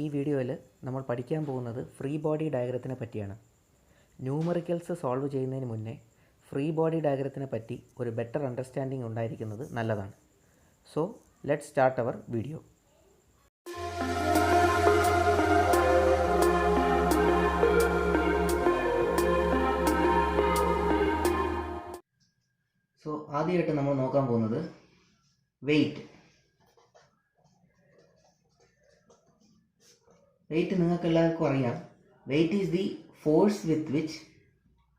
ഈ വീഡിയോയിൽ നമ്മൾ പഠിക്കാൻ പോകുന്നത് ഫ്രീ ബോഡി ഡയഗ്രത്തിനെ പറ്റിയാണ്. ന്യൂമറിക്കൽസ് സോൾവ് ചെയ്യുന്നതിന് മുന്നേ ഫ്രീ ബോഡി ഡയഗ്രത്തിനെ പറ്റി ഒരു ബെറ്റർ അണ്ടർസ്റ്റാൻഡിംഗ് ഉണ്ടായിരിക്കുന്നത് നല്ലതാണ്. So let's start our video. So ആദ്യമായിട്ട് നമ്മൾ നോക്കാൻ പോകുന്നത് വെയിറ്റ്. വെയിറ്റ് നിങ്ങൾക്ക് എല്ലാവർക്കും അറിയാം. Weight is the force with which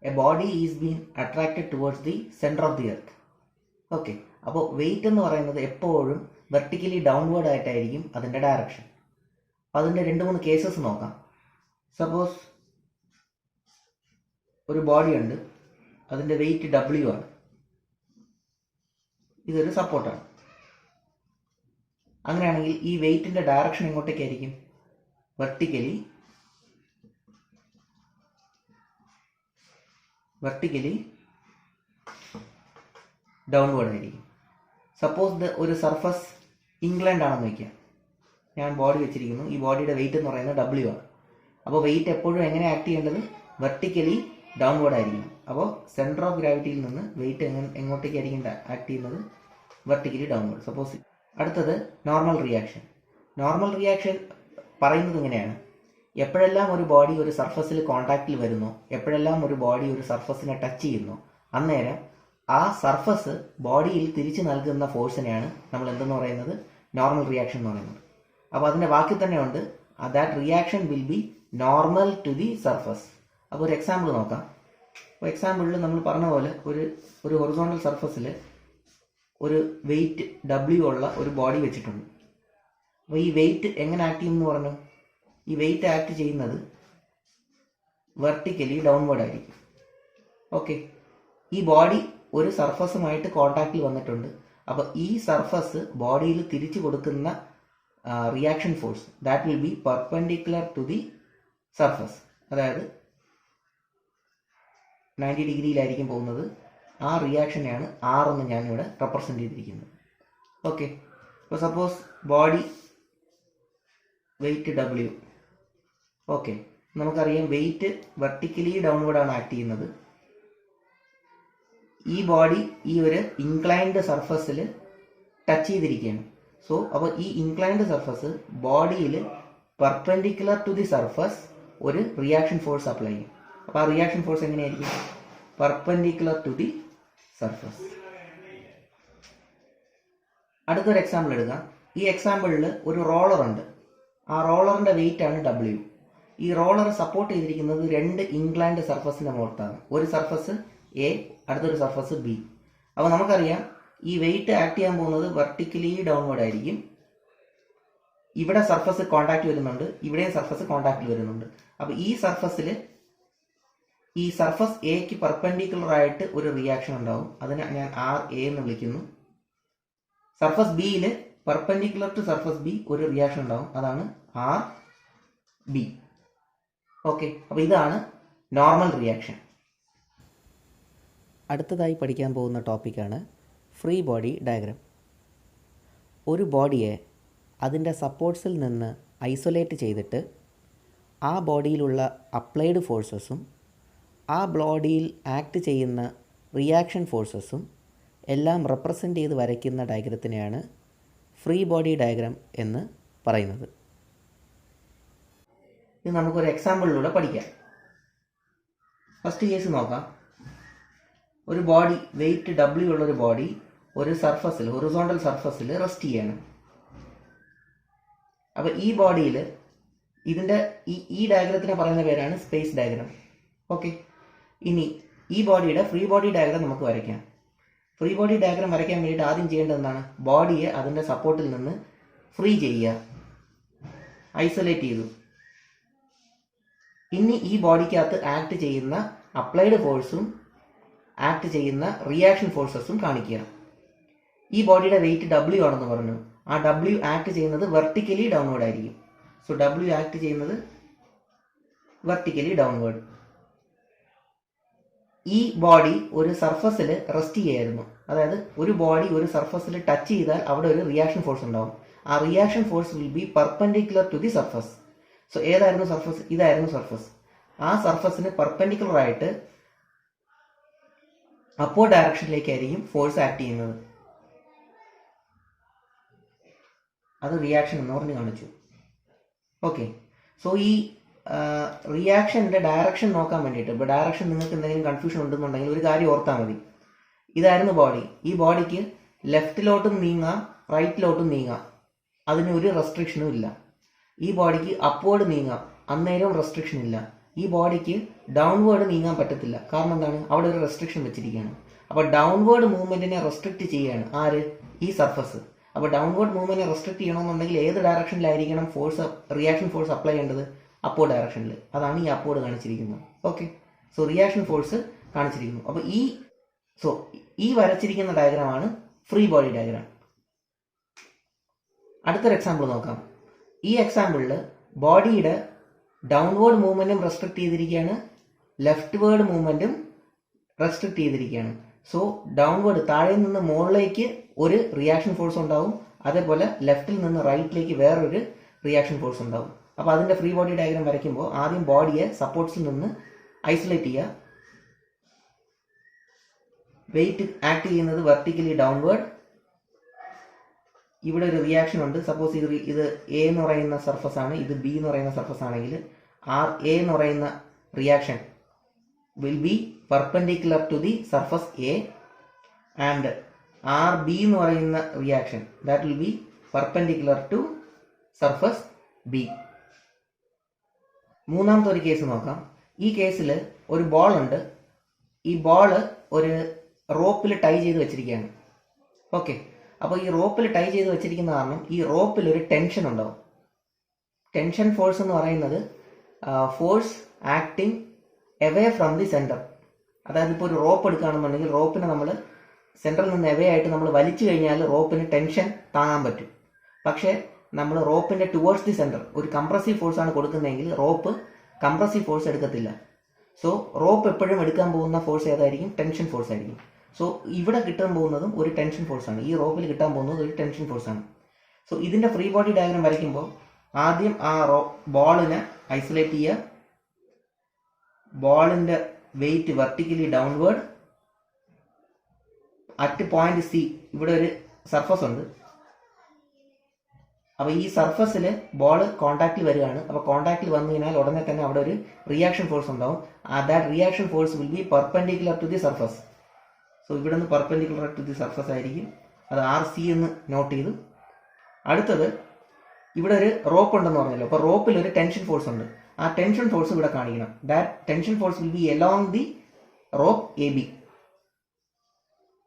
a body is been attracted towards the centre of the earth. Okay, അപ്പോൾ വെയിറ്റ് എന്ന് പറയുന്നത് എപ്പോഴും വെർട്ടിക്കലി ഡൗൺവേർഡ് ആയിട്ടായിരിക്കും അതിൻ്റെ ഡയറക്ഷൻ. അപ്പോൾ അതിൻ്റെ 2-3 കേസസ് നോക്കാം. സപ്പോസ് ഒരു ബോഡി ഉണ്ട്, അതിൻ്റെ വെയിറ്റ് W ആണ്, ഇതൊരു സപ്പോർട്ടാണ്. അങ്ങനെയാണെങ്കിൽ ഈ വെയിറ്റിൻ്റെ ഡയറക്ഷൻ എങ്ങോട്ടേക്കായിരിക്കും? വെർട്ടിക്കലി ഡൗൺവേർഡ് ആയിരിക്കും. സപ്പോസ് ഒരു സർഫസ് ഇംഗ്ലണ്ട് ആണെന്ന് വയ്ക്കുക. ഞാൻ ബോഡി വെച്ചിരിക്കുന്നു, ഈ ബോഡിയുടെ വെയിറ്റ് എന്ന് പറയുന്നത് W ആണ്. അപ്പോൾ വെയിറ്റ് എപ്പോഴും എങ്ങനെ ആക്ട് ചെയ്യേണ്ടത്? വെർട്ടിക്കലി ഡൗൺവേർഡ് ആയിരിക്കണം. അപ്പോൾ സെൻറ്റർ ഓഫ് ഗ്രാവിറ്റിയിൽ നിന്ന് വെയിറ്റ് എങ്ങോട്ടേക്കായിരിക്കും ആക്ട് ചെയ്യുന്നത്? Vertically downward. സപ്പോസ് അടുത്തത് നോർമൽ റിയാക്ഷൻ. നോർമൽ റിയാക്ഷൻ പറയുന്നത് ഇങ്ങനെയാണ്: എപ്പോഴെല്ലാം ഒരു ബോഡി ഒരു സർഫസിൽ കോൺടാക്റ്റിൽ വരുന്നു, എപ്പോഴെല്ലാം ഒരു ബോഡി ഒരു സർഫസിനെ ടച്ച് ചെയ്യുന്നു, അന്നേരം ആ സർഫസ് ബോഡിയിൽ തിരിച്ചു നൽകുന്ന ഫോഴ്സിനെയാണ് നമ്മൾ എന്തെന്ന് പറയുന്നത്? നോർമൽ റിയാക്ഷൻ എന്ന് പറയുന്നത്. അപ്പോൾ അതിൻ്റെ വാക്കിൽ തന്നെ ഉണ്ട്, that reaction will be normal to the surface. അപ്പോൾ ഒരു എക്സാമ്പിൾ നോക്കാം. അപ്പോൾ എക്സാമ്പിളിൽ നമ്മൾ പറഞ്ഞ പോലെ ഒരു ഹൊറിസോണ്ടൽ സർഫസിൽ ഒരു വെയിറ്റ് W ഉള്ള ഒരു ബോഡി വെച്ചിട്ടുണ്ട്. അപ്പോൾ ഈ വെയിറ്റ് എങ്ങനെ ആക്ട് ചെയ്യുമെന്ന് പറഞ്ഞു? ഈ വെയിറ്റ് ആക്ട് ചെയ്യുന്നത് വെർട്ടിക്കലി ഡൗൺവേർഡ് ആയിരിക്കും. ഓക്കെ, ഈ ബോഡി ഒരു സർഫസുമായിട്ട് കോൺടാക്റ്റിൽ വന്നിട്ടുണ്ട്. അപ്പോൾ ഈ സർഫസ് ബോഡിയിൽ തിരിച്ചു കൊടുക്കുന്ന reaction force that will be perpendicular to the surface. അതായത് 90 ഡിഗ്രിയിലായിരിക്കും പോകുന്നത്. ആ റിയാക്ഷനെയാണ് R എന്ന് ഞാനിവിടെ റെപ്രസെൻ്റ് ചെയ്തിരിക്കുന്നത്. ഓക്കെ, ഇപ്പോൾ suppose body weight W. Okay, നമുക്കറിയാം വെയിറ്റ് വെർട്ടിക്കലി ഡൗൺവേർഡ് ആണ് ആക്ട് ചെയ്യുന്നത്. ഈ ബോഡി ഈ ഒരു ഇൻക്ലൈൻഡ് സർഫസിൽ ടച്ച് ചെയ്തിരിക്കുകയാണ്. സോ അപ്പോൾ ഈ ഇൻക്ലൈൻഡ് സർഫസ് ബോഡിയിൽ പെർപെൻഡിക്കുലർ ടു ദി സർഫസ് ഒരു റിയാക്ഷൻ ഫോഴ്സ് അപ്ലൈ ചെയ്യും. അപ്പോൾ ആ റിയാക്ഷൻ ഫോഴ്സ് എങ്ങനെയായിരിക്കും? Perpendicular to the surface. അടുത്തൊരു എക്സാമ്പിൾ എടുക്കാം. ഈ എക്സാമ്പിളിൽ ഒരു റോളർ ഉണ്ട്. ആ റോളറിൻ്റെ വെയിറ്റ് ആണ് W. ഈ റോളർ സപ്പോർട്ട് ചെയ്തിരിക്കുന്നത് 2 ഇൻക്ലൈൻഡ് സർഫസിൻ്റെ മുകളിലാണ്. ഒരു സർഫസ് A, അടുത്തൊരു സർഫസ് B. അപ്പോൾ നമുക്കറിയാം ഈ വെയിറ്റ് ആക്ട് ചെയ്യാൻ പോകുന്നത് വെർട്ടിക്കലി ഡൗൺവേർഡ് ആയിരിക്കും. ഇവിടെ സർഫസ് കോൺടാക്ട് വരുന്നുണ്ട്, ഇവിടെയും സർഫസ് കോൺടാക്റ്റിൽ വരുന്നുണ്ട്. അപ്പോൾ ഈ സർഫസ് എക്ക് പെർപെൻഡിക്കുലർ ആയിട്ട് ഒരു റിയാക്ഷൻ ഉണ്ടാവും. അതിനെ ഞാൻ RA എന്ന് വിളിക്കുന്നു. സർഫസ് ബിയിൽ പെർപെൻഡിക്കുലർ ടു സർഫസ് B ഒരു റിയാക്ഷൻ ഉണ്ടാവും. അതാണ് RB. ഓക്കെ, അപ്പോൾ ഇതാണ് നോർമൽ റിയാക്ഷൻ. അടുത്തതായി പഠിക്കാൻ പോകുന്ന ടോപ്പിക്കാണ് ഫ്രീ ബോഡി ഡയഗ്രാം. ഒരു ബോഡിയെ അതിൻ്റെ സപ്പോർട്ട്സിൽ നിന്ന് ഐസൊലേറ്റ് ചെയ്തിട്ട് ആ ബോഡിയിലുള്ള അപ്ലൈഡ് ഫോഴ്സസും ആ ബോഡിയിൽ ആക്ട് ചെയ്യുന്ന റിയാക്ഷൻ ഫോഴ്സസും എല്ലാം റെപ്രസെൻ്റ് ചെയ്ത് വരയ്ക്കുന്ന ഡയഗ്രത്തിനെയാണ് ഫ്രീ ബോഡി ഡയഗ്രാം എന്ന് പറയുന്നത്. ഇത് നമുക്കൊരു എക്സാമ്പിളിലൂടെ പഠിക്കാം. ഫസ്റ്റ് കേസ് നോക്കാം. ഒരു ബോഡി വെയിറ്റ് W ഉള്ളൊരു ബോഡി ഒരു സർഫസിൽ, ഹൊറിസോണ്ടൽ സർഫസിൽ റെസ്റ്റ് ചെയ്യാണ്. അപ്പോൾ ഈ ബോഡിയിൽ ഇതിൻ്റെ ഈ ഡയഗ്രത്തിനെ പറയുന്ന പേരാണ് സ്പേസ് ഡയഗ്രാം. ഓക്കെ, ഇനി ഈ ബോഡിയുടെ ഫ്രീ ബോഡി ഡയഗ്രാം നമുക്ക് വരയ്ക്കാം. ഫ്രീ ബോഡി ഡയഗ്രാം വരയ്ക്കാൻ വേണ്ടിയിട്ട് ആദ്യം ചെയ്യേണ്ടത് എന്താണ്? ബോഡിയെ അതിൻ്റെ സപ്പോർട്ടിൽ നിന്ന് ഫ്രീ ചെയ്യുക, ഐസൊലേറ്റ് ചെയ്തു. ഇനി ഈ ബോഡിക്കകത്ത് ആക്ട് ചെയ്യുന്ന അപ്ലൈഡ് ഫോഴ്സും ആക്ട് ചെയ്യുന്ന റിയാക്ഷൻ ഫോഴ്സസും കാണിക്കുക. ഈ ബോഡിയുടെ വെയിറ്റ് W ആണെന്ന് പറഞ്ഞു. ആ W ആക്ട് ചെയ്യുന്നത് വെർട്ടിക്കലി ഡൗൺവേർഡ് ആയിരിക്കും. സോ W ആക്ട് ചെയ്യുന്നത് വെർട്ടിക്കലി ഡൗൺവേർഡ്. ഈ ബോഡി ഒരു സർഫസിൽ റെസ്റ്റ് ചെയ്യായിരുന്നു. അതായത് ഒരു ബോഡി ഒരു സർഫസിൽ ടച്ച് ചെയ്താൽ അവിടെ ഒരു റിയാക്ഷൻ ഫോഴ്സ് ഉണ്ടാവും. ആ reaction force will be perpendicular to the surface. So ഏതായിരുന്നു സർഫസ്? ഇതായിരുന്നു സർഫസ്. ആ സർഫസിന് പെർപെൻഡിക്കുലർ ആയിട്ട് അപ്പോർഡ് ഡയറക്ഷനിലേക്കായിരിക്കും ഫോഴ്സ് ആക്ട് ചെയ്യുന്നത്. അത് റിയാക്ഷൻ എന്ന് പറഞ്ഞ് കാണിച്ചു. ഓക്കെ, സോ ഈ റിയാക്ഷൻ്റെ ഡയറക്ഷൻ നോക്കാൻ വേണ്ടിയിട്ട്, ഇപ്പോൾ ഡയറക്ഷൻ നിങ്ങൾക്ക് എന്തെങ്കിലും കൺഫ്യൂഷൻ ഉണ്ടെന്നുണ്ടെങ്കിൽ ഒരു കാര്യം ഓർത്താൽ മതി. ഇതായിരുന്നു ബോഡി. ഈ ബോഡിക്ക് ലെഫ്റ്റിലോട്ടും നീങ്ങാം, റൈറ്റിലോട്ടും നീങ്ങാം, അതിന് ഒരു റെസ്ട്രിക്ഷനും ഇല്ല. ഈ ബോഡിക്ക് അപ്വേർഡ് നീങ്ങാം, അന്നേരവും റെസ്ട്രിക്ഷൻ ഇല്ല. ഈ ബോഡിക്ക് ഡൗൺവേർഡ് നീങ്ങാൻ പറ്റത്തില്ല. കാരണം എന്താണ്? അവിടെ ഒരു റെസ്ട്രിക്ഷൻ വെച്ചിരിക്കുകയാണ്. അപ്പോൾ ഡൗൺവേർഡ് മൂവ്മെന്റിനെ റെസ്ട്രിക്റ്റ് ചെയ്യുകയാണ് ആര്? ഈ സർഫസ്. അപ്പോൾ ഡൗൺവേർഡ് മൂവ്മെന്റിനെ റെസ്ട്രിക്റ്റ് ചെയ്യണമെന്നുണ്ടെങ്കിൽ ഏത് ഡയറക്ഷനിലായിരിക്കണം ഫോഴ്സ്, റിയാക്ഷൻ ഫോഴ്സ് അപ്ലൈ ചെയ്യേണ്ടത്? അപ്പോർഡ് ഡയറക്ഷനിൽ. അതാണ് ഈ അപ്പോർഡ് കാണിച്ചിരിക്കുന്നത്. ഓക്കെ, സോ റിയാക്ഷൻ ഫോഴ്സ് കാണിച്ചിരിക്കുന്നു. അപ്പോൾ ഈ വരച്ചിരിക്കുന്ന ഡയഗ്രാമാണ് ഫ്രീ ബോഡി ഡയഗ്രാം. അടുത്തൊരു എക്സാമ്പിൾ നോക്കാം. ഈ എക്സാമ്പിളിൽ ബോഡിയുടെ ഡൗൺവേർഡ് മൂവ്മെന്റും റെസ്ട്രിക്ട് ചെയ്തിരിക്കുകയാണ്, ലെഫ്റ്റ് വേർഡ് മൂവ്മെന്റും റെസ്ട്രിക്ട് ചെയ്തിരിക്കുകയാണ്. സോ ഡൗൺവേർഡ്, താഴെ നിന്ന് മുകളിലേക്ക് ഒരു റിയാക്ഷൻ ഫോഴ്സ് ഉണ്ടാവും, അതേപോലെ ലെഫ്റ്റിൽ നിന്ന് റൈറ്റിലേക്ക് വേറൊരു റിയാക്ഷൻ ഫോഴ്സ് ഉണ്ടാവും. അപ്പോൾ അതിന്റെ ഫ്രീ ബോഡി ഡയഗ്രാം വരയ്ക്കുമ്പോൾ ആദ്യം ബോഡിയെ സപ്പോർട്ട്സിൽ നിന്ന് ഐസൊലേറ്റ് ചെയ്യുക. വെയിറ്റ് ആക്ട് ചെയ്യുന്നത് വെർട്ടിക്കലി ഡൗൺവേർഡ്. ഇവിടെ ഒരു റിയാക്ഷൻ ഉണ്ട്. സപ്പോസ് ഇത് എ എന്ന് പറയുന്ന സർഫസ് ആണ്, ഇത് ബി എന്ന് പറയുന്ന സർഫസ് ആണെങ്കിൽ ആർ എ എന്ന് പറയുന്ന reaction will be perpendicular to the surface A and R B എന്ന് പറയുന്ന reaction that will be perpendicular to surface B. മൂന്നാമത്തെ ഒരു കേസ് നോക്കാം. ഈ കേസിൽ ഒരു ബോൾ ഉണ്ട്. ഈ ബോള് ഒരു റോപ്പിൽ ടൈ ചെയ്ത് വെച്ചിരിക്കുകയാണ്. ഓക്കെ, അപ്പോൾ ഈ റോപ്പിൽ ടൈ ചെയ്ത് വെച്ചിരിക്കുന്ന കാരണം ഈ റോപ്പിൽ ഒരു ടെൻഷൻ ഉണ്ടാവും. ടെൻഷൻ ഫോഴ്സ് എന്ന് പറയുന്നത് force acting away from the centre. അതായത് ഇപ്പോൾ ഒരു റോപ്പ് എടുക്കുകയാണെന്നുണ്ടെങ്കിൽ റോപ്പിനെ നമ്മൾ സെൻറ്ററിൽ നിന്ന് എവേ ആയിട്ട് നമ്മൾ വലിച്ചു കഴിഞ്ഞാൽ റോപ്പിന് ടെൻഷൻ താങ്ങാൻ പറ്റും. പക്ഷേ നമ്മൾ റോപ്പിൻ്റെ ടുവേർഡ്സ് ദി സെൻറ്റർ ഒരു കംപ്രസീവ് ഫോഴ്സ് ആണ് കൊടുക്കുന്നതെങ്കിൽ റോപ്പ് കംപ്രസീവ് ഫോഴ്സ് എടുക്കത്തില്ല. സോ റോപ്പ് എപ്പോഴും എടുക്കാൻ പോകുന്ന ഫോഴ്സ് ഏതായിരിക്കും? ടെൻഷൻ ഫോഴ്സ് ആയിരിക്കും. സോ ഇവിടെ കിട്ടാൻ പോകുന്നതും ഒരു ടെൻഷൻ ഫോഴ്സ് ആണ്. ഈ റോപ്പിൽ കിട്ടാൻ പോകുന്നത് ഒരു ടെൻഷൻ ഫോഴ്സ് ആണ്. സോ ഇതിന്റെ ഫ്രീ ബോഡി ഡയഗ്രാം വരയ്ക്കുമ്പോൾ ആദ്യം ആ ബോളിനെ ഐസൊലേറ്റ് ചെയ്യുക. ബോളിന്റെ weight vertically downward. At point C ഇവിടെ ഒരു സർഫസ് ഉണ്ട്. അപ്പോൾ ഈ സർഫസിൽ ബോൾ കോൺടാക്റ്റിൽ വരികയാണ്. അപ്പോൾ കോൺടാക്റ്റിൽ വന്നു കഴിഞ്ഞാൽ ഉടനെ തന്നെ അവിടെ ഒരു റിയാക്ഷൻ ഫോഴ്സ് ഉണ്ടാവും. That reaction force will be perpendicular to the surface. So ഇവിടെ നിന്ന് പെർപെൻഡിക്കുലർ ടു ദി സർഫസ് ആയിരിക്കും. അത് ആർ സി എന്ന് നോട്ട് ചെയ്തു. അടുത്തത് ഇവിടെ ഒരു റോപ്പ് ഉണ്ടെന്ന് പറഞ്ഞല്ലോ. അപ്പോൾ റോപ്പിൽ ഒരു ടെൻഷൻ ഫോഴ്സ് ഉണ്ട്. ആ ടെൻഷൻ ഫോഴ്സ് ഇവിടെ കാണിക്കണം. That tension force will be along the rope A B.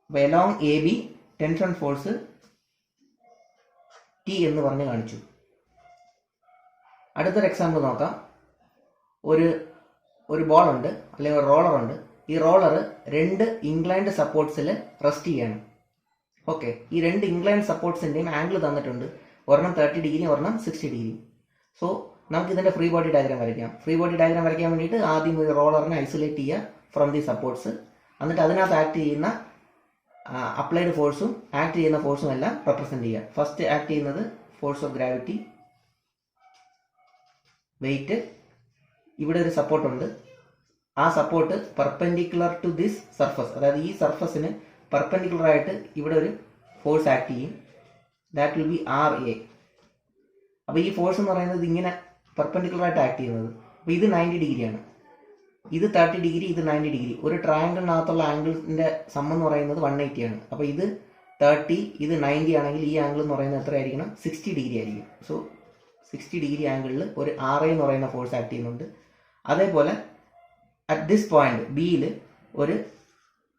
അപ്പോൾ along A B tension force T എന്ന് പറഞ്ഞ് കാണിച്ചു. അടുത്തൊരു എക്സാമ്പിൾ നോക്കാം. ഒരു ബോൾ ഉണ്ട്, അല്ലെങ്കിൽ ഒരു റോളർ ഉണ്ട്. ഈ റോളർ രണ്ട് ഇൻക്ലൈൻഡ് സപ്പോർട്ട്സിൽ റെസ്റ്റ് ചെയ്യാണ്. ഓക്കെ, ഈ രണ്ട് ഇൻക്ലൈൻഡ് സപ്പോർട്ട്സിൻ്റെയും ആംഗിൾ തന്നിട്ടുണ്ട്. ഒരെണ്ണം 30 ഡിഗ്രി, ഒരെണ്ണം 60 ഡിഗ്രി. സോ നമുക്ക് ഇതിൻ്റെ ഫ്രീ ബോഡി ഡയഗ്രാം വരയ്ക്കാം. ഫ്രീ ബോഡി ഡയഗ്രാം വരയ്ക്കാൻ വേണ്ടിയിട്ട് ആദ്യം ഒരു റോളറിനെ ഐസൊലേറ്റ് ചെയ്യുക ഫ്രം ദി സപ്പോർട്ട്സ്. എന്നിട്ട് അതിനകത്ത് ആക്ട് ചെയ്യുന്ന അപ്ലൈഡ് ഫോഴ്സും ആക്ട് ചെയ്യുന്ന ഫോഴ്സും എല്ലാം റെപ്രസെന്റ് ചെയ്യുക. ഫസ്റ്റ് ആക്ട് ചെയ്യുന്നത് ഫോഴ്സ് ഓഫ് ഗ്രാവിറ്റി, വെയിറ്റ്. ഇവിടെ ഒരു സപ്പോർട്ട് ഉണ്ട്. ആ support perpendicular to this surface, അതായത് ഈ സർഫസിന് പെർപെൻഡിക്കുലർ ആയിട്ട് ഇവിടെ ഒരു ഫോഴ്സ് ആക്ട് ചെയ്യും. That will be R A. അപ്പോൾ ഈ ഫോഴ്സ് എന്ന് പറയുന്നത് ഇങ്ങനെ പെർപെൻഡിക്കുലർ ആയിട്ട് ആക്ട് ചെയ്യുന്നത്. അപ്പോൾ ഇത് 90 ഡിഗ്രിയാണ്, ഇത് 30 ഡിഗ്രി, ഇത് 90 ഡിഗ്രി. ഒരു ട്രയാങ്കിളിനകത്തുള്ള ആംഗിളിന്റെ സം എന്ന് പറയുന്നത് 180 ആണ്. അപ്പോൾ ഇത് 30, ഇത് 90 ആണെങ്കിൽ ഈ ആംഗിൾ എന്ന് പറയുന്നത് എത്രയായിരിക്കണം? 60 ഡിഗ്രി ആയിരിക്കും. സോ 60 ഡിഗ്രി ആംഗിളിൽ ഒരു ആർ എ എന്ന് പറയുന്ന ഫോഴ്സ് ആക്ട് ചെയ്യുന്നുണ്ട്. അതേപോലെ അറ്റ് ദിസ് പോയിന്റ് ബിയിൽ ഒരു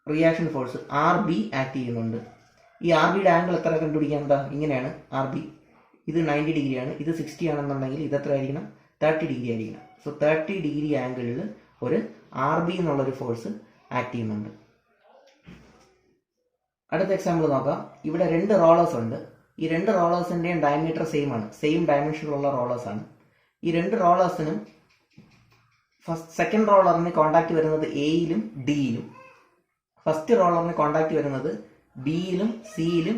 reaction force R B act ചെയ്യുന്നുണ്ട്. ഈ ആർ ബിയുടെ ആംഗിൾ എത്ര കണ്ടുപിടിക്കാൻ? എന്താ, ഇങ്ങനെയാണ്. ആർ ബി ഇത് 90 ഡിഗ്രിയാണ്, ഇത് 60 ആണെന്നുണ്ടെങ്കിൽ ഇത് എത്ര ആയിരിക്കണം? 30 ഡിഗ്രി ആയിരിക്കണം. സോ 30 ഡിഗ്രി ആംഗിളിൽ ഒരു ആർ ബി എന്നുള്ളൊരു ഫോഴ്സ് ആക്ട് ചെയ്യുന്നുണ്ട്. അടുത്ത എക്സാമ്പിൾ നോക്കാം. ഇവിടെ രണ്ട് റോളേഴ്സ് ഉണ്ട്. ഈ രണ്ട് റോളേഴ്സിൻ്റെയും ഡയമീറ്റർ സെയിം ആണ്, സെയിം ഡയമെൻഷനിലുള്ള റോളേഴ്സ് ആണ്. ഈ രണ്ട് റോളേഴ്സിനും സെക്കൻഡ് റോളറിന് കോണ്ടാക്ട് വരുന്നത് എയിലും ഡിയിലും, ഫസ്റ്റ് റോളറിന് കോണ്ടാക്ട് വരുന്നത് ബിയിലും സിയിലും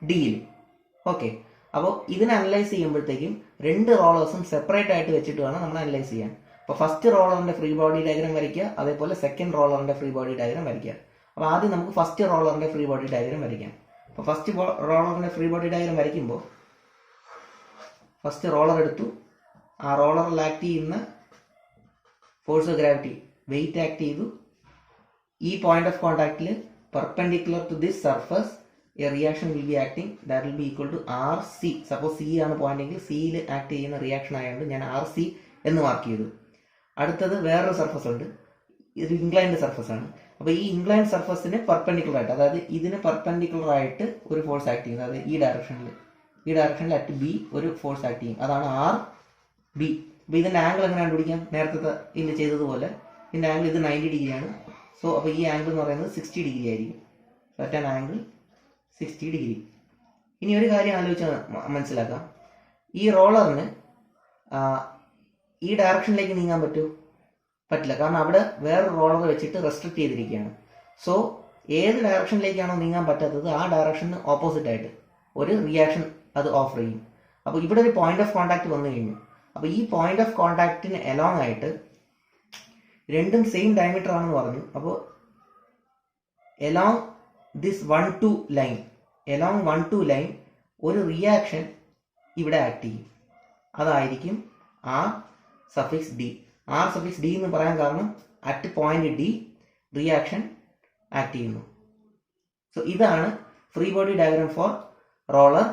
ഡിയിലും. ഓക്കെ, അപ്പോൾ ഇതിനെ അനലൈസ് ചെയ്യുമ്പോഴത്തേക്കും രണ്ട് റോളേഴ്സും സെപ്പറേറ്റ് ആയിട്ട് വെച്ചിട്ട് വേണം നമ്മൾ അനലൈസ് ചെയ്യാൻ. അപ്പോൾ ഫസ്റ്റ് റോളറിന്റെ ഫ്രീ ബോഡി ഡയഗ്രാം വരയ്ക്കുക, അതേപോലെ സെക്കൻഡ് റോളറിന്റെ ഫ്രീ ബോഡി ഡയഗ്രാം വരയ്ക്കുക. അപ്പോൾ ആദ്യം നമുക്ക് ഫസ്റ്റ് റോളറിന്റെ ഫ്രീ ബോഡി ഡയഗ്രാം വരയ്ക്കാം. അപ്പോൾ ഫസ്റ്റ് റോളറിന്റെ ഫ്രീ ബോഡി ഡയഗ്രാം വരയ്ക്കുമ്പോൾ ഫസ്റ്റ് റോളർ എടുത്തു, ആ റോളറിൽ ആക്ട് ചെയ്യുന്ന force of gravity weight act ചെയ്തു. ഈ പോയിന്റ് ഓഫ് കോൺടാക്റ്റിൽ perpendicular to this surface a reaction will be acting that will be equal to R C. Suppose C ആണ് പോയിന്റെങ്കിൽ സിയിൽ ആക്ട് ചെയ്യുന്ന റിയാക്ഷൻ ആയതുകൊണ്ട് ഞാൻ ആർ സി എന്ന് മാർക്ക് ചെയ്തു. അടുത്തത് വേറൊരു സർഫസ് ഉണ്ട്, ഇത് ഇൻക്ലൈൻഡ് സർഫസ് ആണ്. അപ്പോൾ ഈ ഇൻക്ലൈൻഡ് സർഫസിന് പെർപെൻഡിക്കുലർ ആയിട്ട്, അതായത് ഇതിന് പെർപെൻഡിക്കുലർ ആയിട്ട് ഒരു ഫോഴ്സ് ആക്ട് ചെയ്യുന്നത്, അതായത് ഈ ഡയറക്ഷനിൽ അറ്റ് ബി ഒരു ഫോഴ്സ് ആക്ട് ചെയ്യും, അതാണ് ആർ ബി. അപ്പോൾ ഇതിൻ്റെ ആംഗിൾ എങ്ങനെ കണ്ടുപിടിക്കാം? നേരത്തെ ഇതിൽ ചെയ്തതുപോലെ ഇതിൻ്റെ ആംഗിൾ ഇത് 90 ഡിഗ്രിയാണ്. സോ അപ്പോൾ ഈ ആംഗിൾ എന്ന് പറയുന്നത് 60 ഡിഗ്രി ആയിരിക്കും. At an angle 60 degree. ഇനി ഒരു കാര്യം ആലോചിച്ച് മനസ്സിലാക്കാം, ഈ റോളറിന് ഈ ഡയറക്ഷനിലേക്ക് നീങ്ങാൻ പറ്റില്ല, കാരണം അവിടെ വേറൊരു റോളർ വെച്ചിട്ട് റെസ്ട്രിക്ട് ചെയ്തിരിക്കുകയാണ്. സോ ഏത് ഡയറക്ഷനിലേക്കാണോ നീങ്ങാൻ പറ്റാത്തത് ആ ഡയറക്ഷന് ഓപ്പോസിറ്റ് ആയിട്ട് ഒരു റിയാക്ഷൻ അത് ഓഫർ ചെയ്യും. അപ്പോൾ ഇവിടെ ഒരു പോയിന്റ് ഓഫ് കോൺടാക്ട് വന്നു കഴിഞ്ഞു. അപ്പോൾ ഈ പോയിന്റ് ഓഫ് കോൺടാക്റ്റിന് എലോങ് ആയിട്ട് രണ്ടും സെയിം ഡയമീറ്റർ ആണെന്ന് പറഞ്ഞു. അപ്പോൾ എലോങ് ദിസ് 1-2 ലൈൻ ഒരു റിയാക്ഷൻ ഇവിടെ ആക്ട് ചെയ്യും, അതായിരിക്കും R suffix D. R suffix D എന്ന് പറയാൻ കാരണം at point D reaction act ചെയ്യുന്നു. സോ ഇതാണ് free body diagram for roller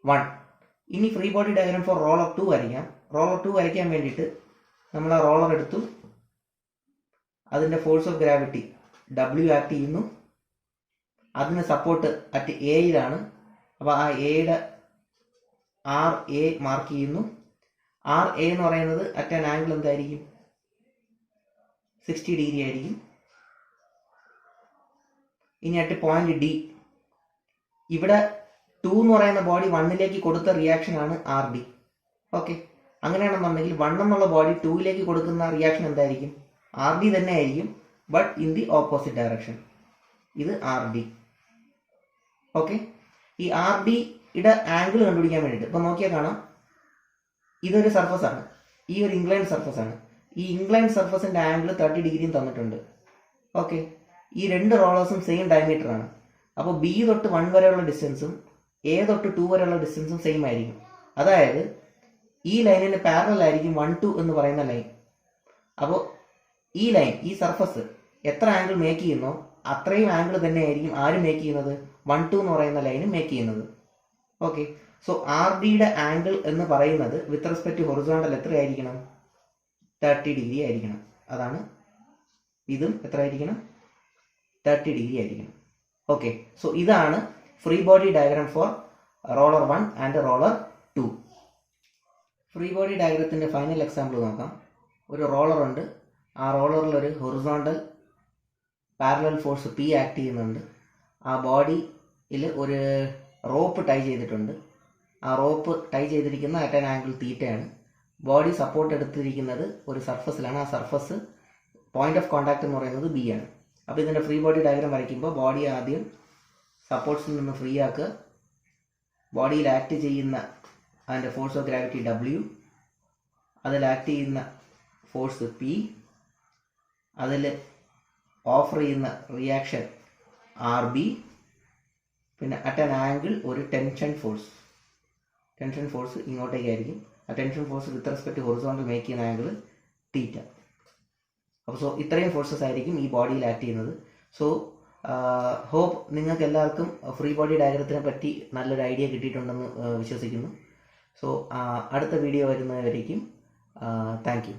1. ഇനി free body diagram for roller 2 വരയ്ക്കാം. റോളർ 2 വരയ്ക്കാൻ വേണ്ടിയിട്ട് നമ്മൾ ആ റോളർ എടുത്തു, അതിൻ്റെ force of gravity W act ചെയ്യുന്നു, അതിന് സപ്പോർട്ട് അറ്റ് എയിലാണ്. അപ്പോൾ ആ എയുടെ ആർ എ മാർക്ക് ചെയ്യുന്നു. ആർ എ എന്ന് പറയുന്നത് അറ്റ് ആൻ ആംഗിൾ എന്തായിരിക്കും? 60 ഡിഗ്രി ആയിരിക്കും. ഇനി അറ്റ് പോയിന്റ് ഡി, ഇവിടെ 2 എന്ന് പറയുന്ന ബോഡി 1ലേക്ക് കൊടുത്ത റിയാക്ഷൻ ആണ് ആർ ഡി. ഓക്കെ, അങ്ങനെയാണെന്നുണ്ടെങ്കിൽ 1 എന്നുള്ള ബോഡി 2ലേക്ക് കൊടുക്കുന്ന റിയാക്ഷൻ എന്തായിരിക്കും? ആർ ഡി തന്നെ ആയിരിക്കും, but in the opposite direction. ഇത് ആർ ഡി. ഓക്കെ, ഈ ആർ ഡിയുടെ ആംഗിൾ കണ്ടുപിടിക്കാൻ വേണ്ടിയിട്ട് ഇപ്പം നോക്കിയാൽ കാണാം, ഇതൊരു സർഫസ് ആണ്, ഈ ഒരു ഇൻക്ലൈൻഡ് സർഫസ് ആണ്. ഈ ഇൻക്ലൈൻഡ് സർഫസിന്റെ ആംഗിൾ 30 ഡിഗ്രിയും തന്നിട്ടുണ്ട്. ഓക്കെ, ഈ രണ്ട് റോളേഴ്സും സെയിം ഡയമീറ്റർ ആണ്. അപ്പോൾ ബി തൊട്ട് 1 വരെയുള്ള ഡിസ്റ്റൻസും എ തൊട്ട് 2 വരെയുള്ള ഡിസ്റ്റൻസും സെയിം ആയിരിക്കും. അതായത് ഈ ലൈനിന് പാരലൽ ആയിരിക്കും 1-2 എന്ന് പറയുന്ന ലൈൻ. അപ്പോൾ ഈ ലൈൻ, ഈ സർഫസ് എത്ര ആംഗിൾ മേക്ക് ചെയ്യുന്നോ അത്രയും ആംഗിൾ തന്നെ ആയിരിക്കും ആര് മേക്ക് ചെയ്യുന്നത്? 1-2 എന്ന് പറയുന്ന ലൈന് മേക്ക് ചെയ്യുന്നത്. ഓക്കെ, സോ ആർ ഡിയുടെ ആംഗിൾ എന്ന് പറയുന്നത് വിത്ത് റെസ്പെക്ട് ടു ഹൊറിസോണ്ടൽ എത്ര ആയിരിക്കണം? 30 ഡിഗ്രി ആയിരിക്കണം. അതാണ് ഇതും എത്ര ആയിരിക്കണം? 30 ഡിഗ്രി ആയിരിക്കണം. ഓക്കെ, സോ ഇതാണ് free body diagram for roller 1 and roller 2. Free body ഡയഗ്രത്തിന്റെ ഫൈനൽ എക്സാമ്പിൾ നോക്കാം. ഒരു റോളർ ഉണ്ട്, ആ റോളറിൽ ഒരു horizontal parallel force P act ചെയ്യുന്നുണ്ട്. ആ ബോഡിയിൽ ഒരു റോപ്പ് ടൈ ചെയ്തിട്ടുണ്ട്. ആ റോപ്പ് ടൈ ചെയ്തിരിക്കുന്ന അറ്റ് ആൻ ആംഗിൾ തീറ്റയാണ്. ബോഡി സപ്പോർട്ട് എടുത്തിരിക്കുന്നത് ഒരു സർഫസിലാണ്. ആ സർഫസ് പോയിന്റ് ഓഫ് കോൺടാക്ട് എന്ന് പറയുന്നത് ബി ആണ്. അപ്പോൾ ഇതിൻ്റെ ഫ്രീ ബോഡി ഡയഗ്രാം വരയ്ക്കുമ്പോൾ ബോഡി ആദ്യം സപ്പോർട്ട്സിൽ നിന്ന് ഫ്രീ ആക്കുക. ബോഡിയിൽ ആക്ട് ചെയ്യുന്ന അതിൻ്റെ ഫോഴ്സ് ഓഫ് ഗ്രാവിറ്റി W, അതിൽ ആക്ട് ചെയ്യുന്ന ഫോഴ്സ് P, അതിൽ ഓഫർ ചെയ്യുന്ന റിയാക്ഷൻ RB, പിന്നെ അറ്റ് ആൻ ആംഗിൾ ഒരു ടെൻഷൻ ഫോഴ്സ് ഇങ്ങോട്ടേക്കായിരിക്കും. ആ tension force with respect horizontal make ചെയ്യുന്ന ആംഗിൾ തീറ്റ. അപ്പോൾ സോ ഇത്രയും ഫോഴ്സസ് ആയിരിക്കും ഈ ബോഡിയിൽ ആക്ട് ചെയ്യുന്നത്. സോ ഹോപ്പ് നിങ്ങൾക്ക് എല്ലാവർക്കും ഫ്രീ ബോഡി ഡയഗ്രത്തിനെ പറ്റി നല്ലൊരു ഐഡിയ കിട്ടിയിട്ടുണ്ടെന്ന് വിശ്വസിക്കുന്നു. സോ അടുത്ത വീഡിയോ വരുന്നവരേക്കും താങ്ക് യു.